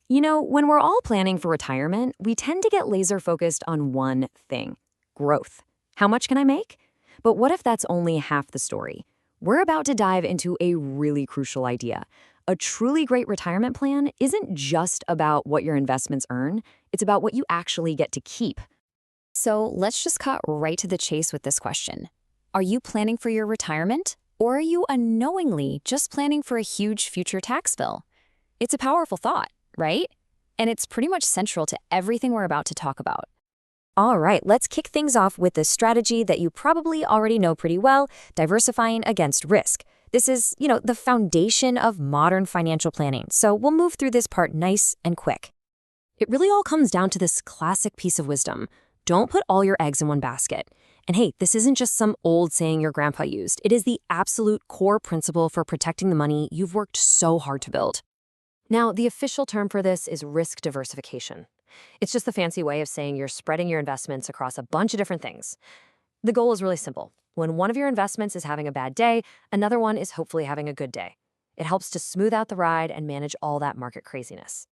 You know, when we're all planning for retirement, we tend to get laser focused on one thing: growth. How much can I make? But what if that's only half the story? We're about to dive into a really crucial idea. A truly great retirement plan isn't just about what your investments earn, it's about what you actually get to keep. So let's just cut right to the chase with this question. Are you planning for your retirement? Or are you unknowingly just planning for a huge future tax bill? It's a powerful thought, right? And it's pretty much central to everything we're about to talk about. All right, let's kick things off with the strategy that you probably already know pretty well: diversifying against risk. This is, the foundation of modern financial planning. So we'll move through this part nice and quick. It really all comes down to this classic piece of wisdom. Don't put all your eggs in one basket. And hey, this isn't just some old saying your grandpa used. It is the absolute core principle for protecting the money you've worked so hard to build. Now, the official term for this is risk diversification. It's just the fancy way of saying you're spreading your investments across a bunch of different things. The goal is really simple. When one of your investments is having a bad day, another one is hopefully having a good day. It helps to smooth out the ride and manage all that market craziness.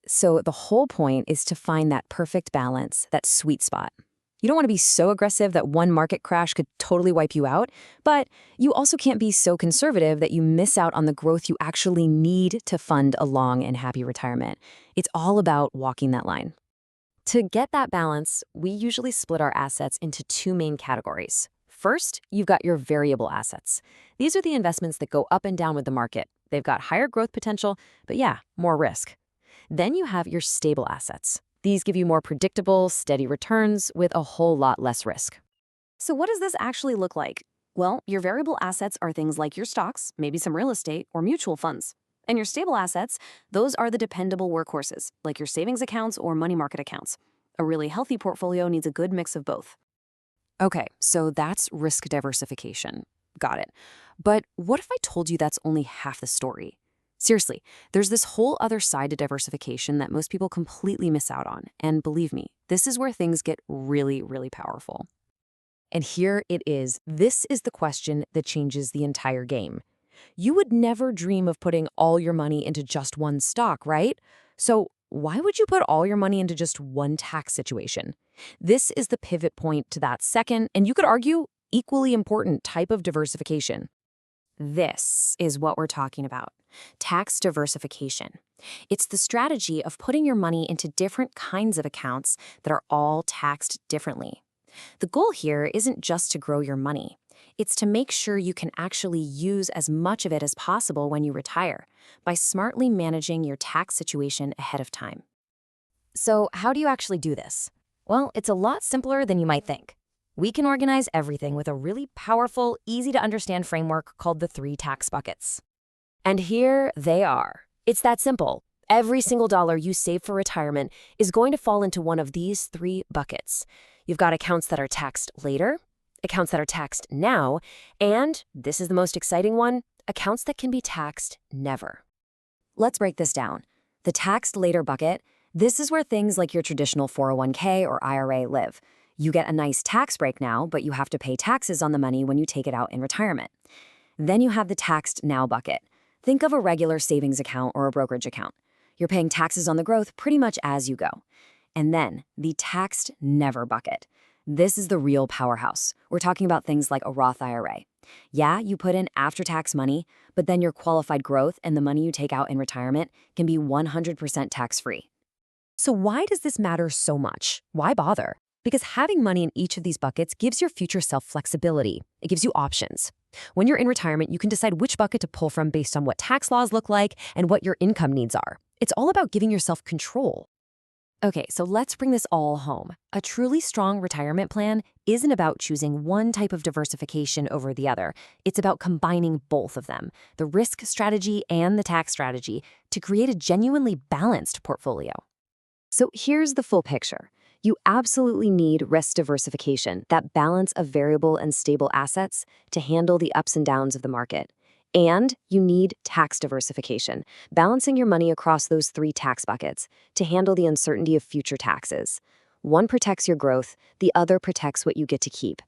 So the whole point is to find that perfect balance, that sweet spot. You don't want to be so aggressive that one market crash could totally wipe you out, but you also can't be so conservative that you miss out on the growth you actually need to fund a long and happy retirement. It's all about walking that line. To get that balance, we usually split our assets into two main categories. First, you've got your variable assets. These are the investments that go up and down with the market. They've got higher growth potential, but more risk. Then you have your stable assets. These give you more predictable, steady returns with a whole lot less risk. So what does this actually look like? Well, your variable assets are things like your stocks, maybe some real estate, or mutual funds. And your stable assets, those are the dependable workhorses, like your savings accounts or money market accounts. A really healthy portfolio needs a good mix of both. Okay, so that's risk diversification. Got it. But what if I told you that's only half the story? Seriously, there's this whole other side to diversification that most people completely miss out on. And believe me, this is where things get really, really powerful. And here it is. This is the question that changes the entire game. You would never dream of putting all your money into just one stock, right? So why would you put all your money into just one tax situation? This is the pivot point to that second, and you could argue, equally important type of diversification. This is what we're talking about: tax diversification. It's the strategy of putting your money into different kinds of accounts that are all taxed differently. The goal here isn't just to grow your money. It's to make sure you can actually use as much of it as possible when you retire, by smartly managing your tax situation ahead of time. So how do you actually do this? Well, it's a lot simpler than you might think. We can organize everything with a really powerful, easy-to-understand framework called the 3 tax buckets. And here they are. It's that simple. Every single dollar you save for retirement is going to fall into one of these 3 buckets. You've got accounts that are taxed later, accounts that are taxed now, and, this is the most exciting one, accounts that can be taxed never. Let's break this down. The taxed later bucket, this is where things like your traditional 401k or IRA live. You get a nice tax break now, but you have to pay taxes on the money when you take it out in retirement. Then you have the taxed now bucket. Think of a regular savings account or a brokerage account. You're paying taxes on the growth pretty much as you go. And then the taxed never bucket. This is the real powerhouse. We're talking about things like a Roth IRA. Yeah, you put in after-tax money, but then your qualified growth and the money you take out in retirement can be 100% tax-free. So why does this matter so much? Why bother? Because having money in each of these buckets gives your future self flexibility. It gives you options. When you're in retirement, you can decide which bucket to pull from based on what tax laws look like and what your income needs are. It's all about giving yourself control. Okay, so let's bring this all home. A truly strong retirement plan isn't about choosing one type of diversification over the other. It's about combining both of them, the risk strategy and the tax strategy, to create a genuinely balanced portfolio. So here's the full picture. You absolutely need risk diversification, that balance of variable and stable assets to handle the ups and downs of the market. And you need tax diversification, balancing your money across those 3 tax buckets to handle the uncertainty of future taxes. One protects your growth, the other protects what you get to keep.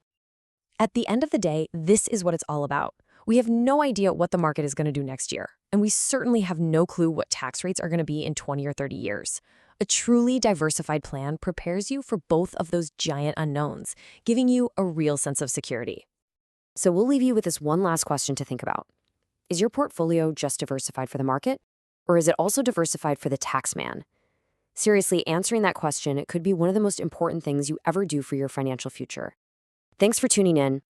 At the end of the day, this is what it's all about. We have no idea what the market is going to do next year. And we certainly have no clue what tax rates are going to be in 20 or 30 years. A truly diversified plan prepares you for both of those giant unknowns, giving you a real sense of security. So we'll leave you with this one last question to think about. Is your portfolio just diversified for the market? Or is it also diversified for the tax man? Seriously, answering that question, it could be one of the most important things you ever do for your financial future. Thanks for tuning in.